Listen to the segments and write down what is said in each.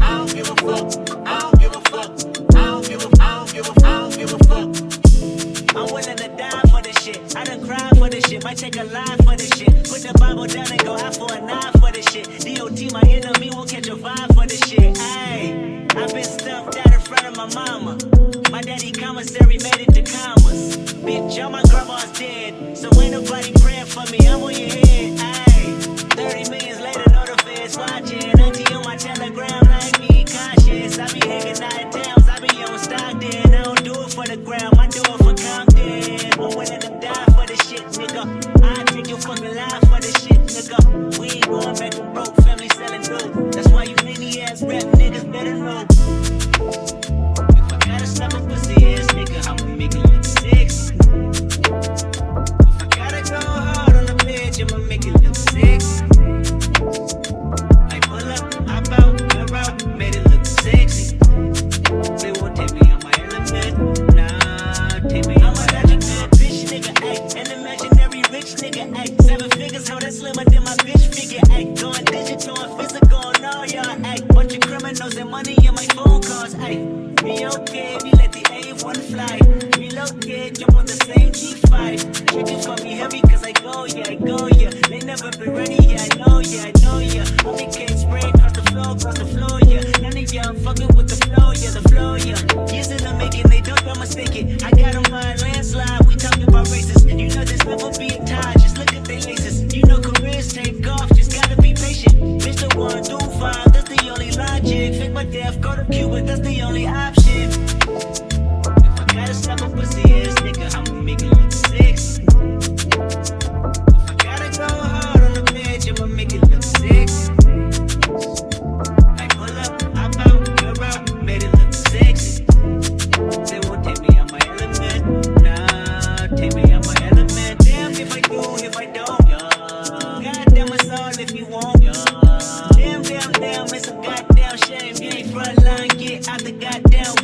I don't give a fuck. I don't give a fuck. I don't give a. I don't give a. I don't give a fuck. I'm willing to die for this shit. I done cried for this shit. Might take a line for this shit. Put the Bible down and go out for a knife for this shit. DOT, my enemy, won't catch a vibe for this shit. Ayy, I've been stuffed out in front of my mama. My daddy commissary made it to commas. Bitch, all my grandma's dead, so ain't nobody praying for me. I'm on your head. Ayy, 30 millions later, know the feds watching. Auntie on my telegram, like me cautious. I be hanging out in towns, I be on Stockton. I don't do it for the gram, I do it for Compton. I'm willing to die for this shit, nigga. I take your fucking life for this shit, nigga. We ain't going back to broke, family selling dope. That's why you ninny ass rap niggas better know. If I gotta stop a pussy ass nigga, I'ma make it look sexy. If I gotta go hard on the bitch, I'ma make it look sexy. I pull up, hop out, wear out, made it look sexy. They won't take me on my element, nah, take me on my element. Bitch nigga, ayy, an imaginary rich nigga, ayy. 7 figures, how that slimmer than my bitch figure, ayy. Going digital and physical and all y'all, ayy. Bunch of criminals and money in my phone calls, ayy. Be okay, we let the A1 fly. Relocate, jump on the same G5. Chickens call me heavy cause I go, yeah. They never been ready, yeah, I know, yeah. Only can't spray across the floor, yeah. None of y'all fucking with the flow, yeah. Years in the making, they don't mistake it. I got them by a landslide, we talking about races. You know there's never be a tie, just look at their laces. You know careers take off, just gotta be patient. Mr. 1 through 5, that's the only logic. Fake my death, go to Cuba, that's the only option. If I gotta stop a pussy ass nigga, I'ma make it look sexy. If I gotta go hard on the bitch, I'ma make it look sexy. I pull up, hop out, wear out, made it look sexy. They won't take me on my element, nah, take me on my element. Damn if I do, if I don't, yeah. Goddamn it's all if you want, yeah. Damn, it's a goddamn shame. You ain't frontline, get out the goddamn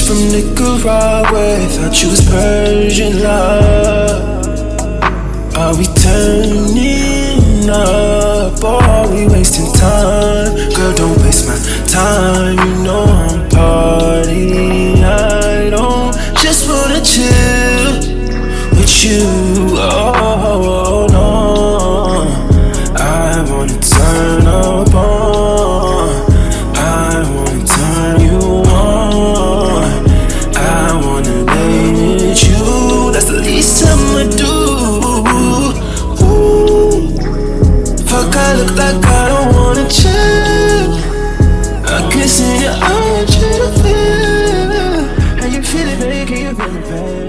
from Nicaragua, thought you was Persian love. Are we turning up or are we wasting time? Girl, don't waste my time, you know I'm partying. I don't just wanna chill with you, oh no. I wanna turn up on, I wanna turn you on, I wanna lay with you, that's the least I'ma do. Fuck, I look like I don't wanna chill. I can see your eyes, you to feel. How you feeling, baby? Can you feel it, baby?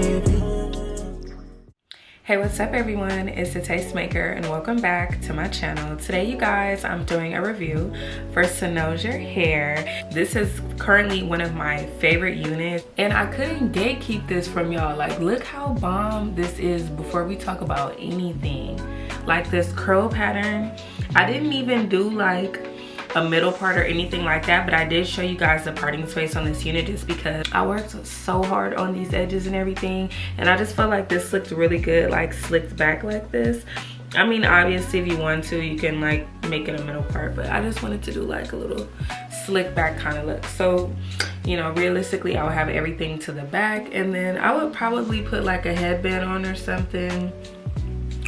Hey, what's up everyone? It's the Tastemaker and welcome back to my channel. Today, you guys, I'm doing a review for Cynosure hair. This is currently one of my favorite units and I couldn't gatekeep this from y'all. Like, look how bomb this is before we talk about anything. Like this curl pattern, I didn't even do like a middle part or anything like that, but I did show you guys the parting space on this unit just because I worked so hard on these edges and everything, and I just felt like this looked really good, like slicked back like this. I mean, obviously if you want to, you can like make it a middle part, but I just wanted to do like a little slick back kind of look. So, you know, realistically I would have everything to the back, and then I would probably put like a headband on or something,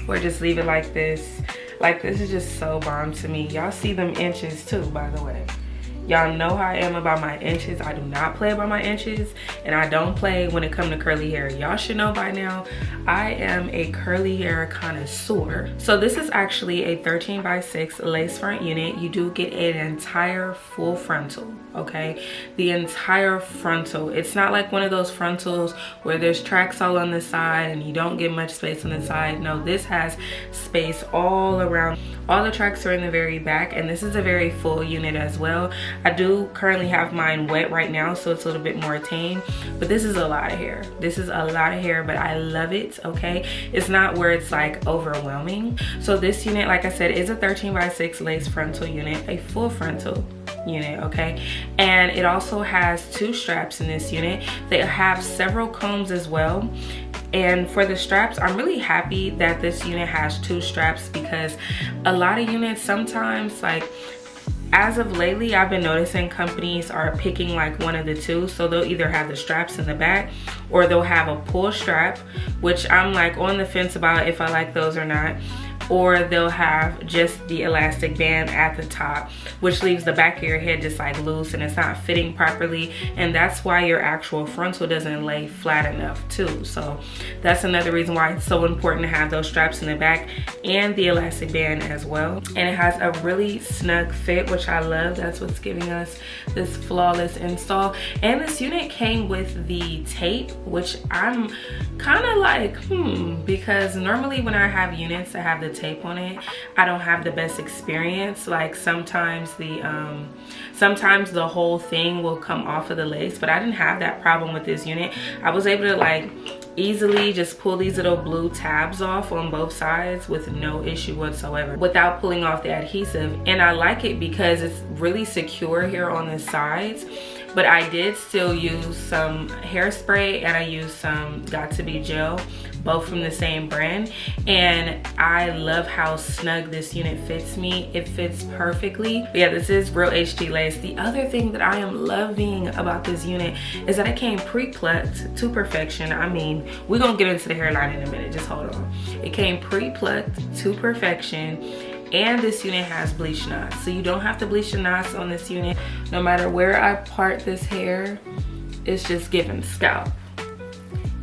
or just leave it like this. Like, this is just so bomb to me. Y'all see them inches too, by the way. Y'all know how I am about my inches. I do not play about my inches, and I don't play when it comes to curly hair. Y'all should know by now, I am a curly hair connoisseur. So this is actually a 13x6 lace front unit. You do get an entire full frontal, okay? The entire frontal. It's not like one of those frontals where there's tracks all on the side and you don't get much space on the side. No, this has space all around. All the tracks are in the very back, and this is a very full unit as well. I do currently have mine wet right now, so it's a little bit more tame, but this is a lot of hair. This is a lot of hair, but I love it, okay? It's not where it's like overwhelming. So this unit, like I said, is a 13x6 lace frontal unit, a full frontal unit, okay? And it also has 2 straps in this unit. They have several combs as well. And for the straps, I'm really happy that this unit has 2 straps, because a lot of units sometimes, like, as of lately, I've been noticing companies are picking like one of the two. So they'll either have the straps in the back, or they'll have a pull strap, which I'm like on the fence about if I like those or not. Or they'll have just the elastic band at the top, which leaves the back of your head just like loose and it's not fitting properly, and that's why your actual frontal doesn't lay flat enough too. So that's another reason why it's so important to have those straps in the back and the elastic band as well. And it has a really snug fit, which I love. That's what's giving us this flawless install. And this unit came with the tape, which I'm kind of like because normally when I have units that have the tape on it, I don't have the best experience. Like sometimes the whole thing will come off of the lace, but I didn't have that problem with this unit. I was able to like easily just pull these little blue tabs off on both sides with no issue whatsoever without pulling off the adhesive. And I like it because it's really secure here on the sides. But I did still use some hairspray and I used some Got To Be gel, both from the same brand. And I love how snug this unit fits me. It fits perfectly. But yeah, this is real HD lace. The other thing that I am loving about this unit is that it came pre-plucked to perfection. I mean, we're gonna get into the hairline in a minute, just hold on. It came pre-plucked to perfection. And this unit has bleach knots, so you don't have to bleach the knots on this unit. No matter where I part this hair, it's just giving scalp.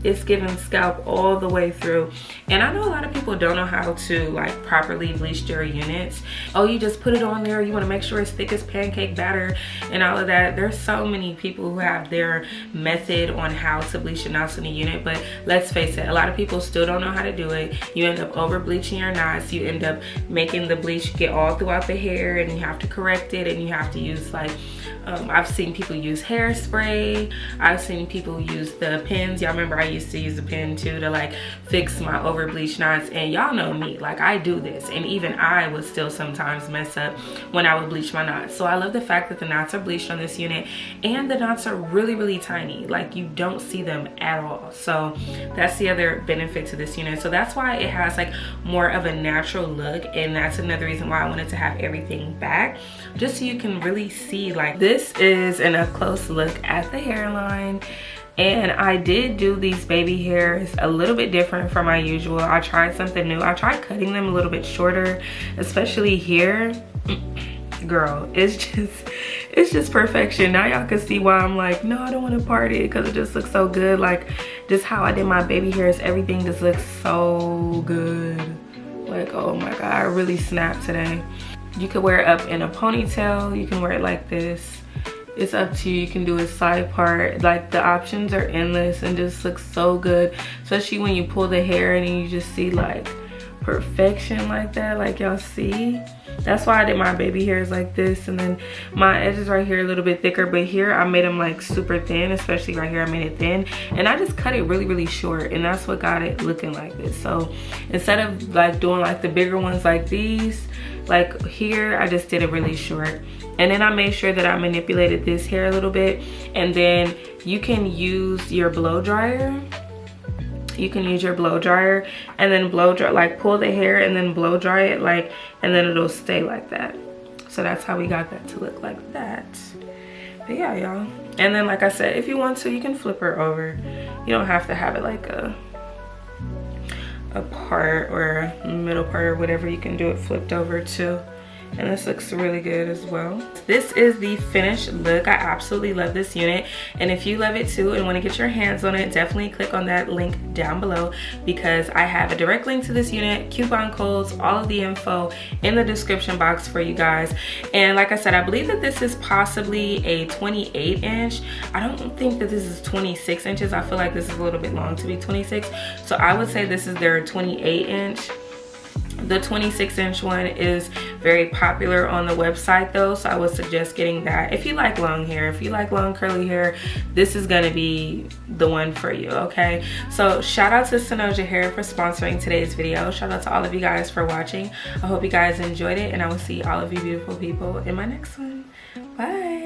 It's giving scalp all the way through. And I know a lot of people don't know how to like properly bleach their units. Oh, you just put it on there, you want to make sure it's thick as pancake batter and all of that. There's so many people who have their method on how to bleach the knots in a unit, but let's face it, a lot of people still don't know how to do it. You end up over bleaching your knots, you end up making the bleach get all throughout the hair, and you have to correct it, and you have to use like I've seen people use hairspray. I've seen people use the pins. Y'all remember I used to use a pin too to like fix my over bleach knots, and y'all know me, like I do this, and even I would still sometimes mess up when I would bleach my knots. So I love the fact that the knots are bleached on this unit, and the knots are really tiny, like you don't see them at all. So that's the other benefit to this unit. So that's why it has like more of a natural look, and that's another reason why I wanted to have everything back, just so you can really see. Like, this is an up close look at the hairline, and I did do these baby hairs a little bit different from my usual. I tried something new. I tried cutting them a little bit shorter, especially here. Girl, it's just perfection. Now y'all can see why I'm like, no, I don't want to party, because it just looks so good. Like, just how I did my baby hairs, everything just looks so good. Like, oh my god, I really snapped today. You could wear it up in a ponytail, you can wear it like this. It's up to you. You can do a side part. Like, the options are endless and just looks so good, especially when you pull the hair and you just see like perfection like that. Like, y'all see, that's why I did my baby hairs like this, and then my edges right here a little bit thicker, but here I made them like super thin, especially right here I made it thin, and I just cut it really short, and that's what got it looking like this. So instead of like doing like the bigger ones like these, like here I just did it really short. And then I made sure that I manipulated this hair a little bit, and then you can use your blow dryer. You can use your blow dryer and then blow dry, like pull the hair and then blow dry it, like, and then it'll stay like that. So that's how we got that to look like that. But yeah, y'all. And then like I said, if you want to, you can flip her over. You don't have to have it like a part or a middle part or whatever. You can do it flipped over too. And this looks really good as well. This is the finished look. I absolutely love this unit, and if you love it too and want to get your hands on it, definitely click on that link down below, because I have a direct link to this unit, coupon codes, all of the info in the description box for you guys. And like I said, I believe that this is possibly a 28 inch. I don't think that this is 26 inches. I feel like this is a little bit long to be 26, so I would say this is their 28 inch. The 26 inch one is very popular on the website though, so I would suggest getting that. If you like long hair, if you like long curly hair, this is gonna be the one for you, okay? So shout out to Cynosure Hair for sponsoring today's video. Shout out to all of you guys for watching. I hope you guys enjoyed it, and I will see all of you beautiful people in my next one. Bye.